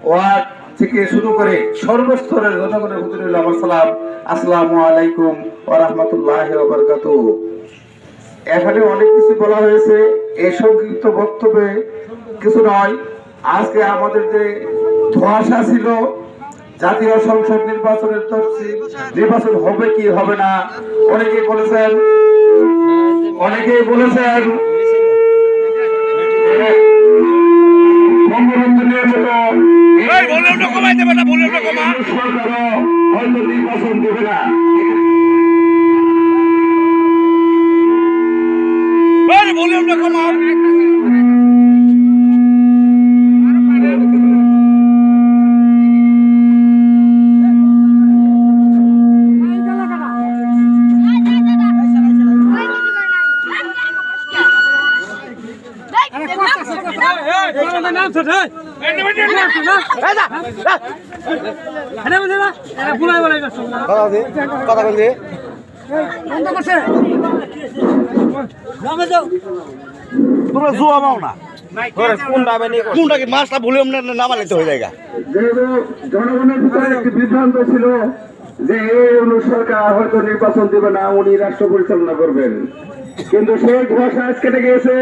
Word থেকে শুরু করে সর্বস্তরের জনগণের প্রতি রইল আমার সালাম। আসসালামু আলাইকুম ওয়া রাহমাতুল্লাহি ওয়া বারাকাতুহু। এখানে অনেক কিছু বলা হয়েছে, এই সংক্ষিপ্ত বক্তব্যে কিছু নয়। আজকে আমাদের যে ধোঁয়াশা ছিল জাতীয় সংসদ নির্বাচনের তফসিল, নির্বাচন হবে কি হবে না, অনেকেই বলেছেন হয়তো নির্বাচন দেবে না। কথা বলছি তোমরা জুয়া পাও না কোনটাকে মাছটা ভুলে নামালিতে হয়ে যায়। যেহেতু জনগণের ভিতরে একটি বিভ্রান্ত ছিল যে এই সরকার হয়তো নির্বাচন দেবে না, উনি রাষ্ট্র পরিচালনা করবেন, কিন্তু সেই ঘোষণা আজ কেটে গিয়েছে।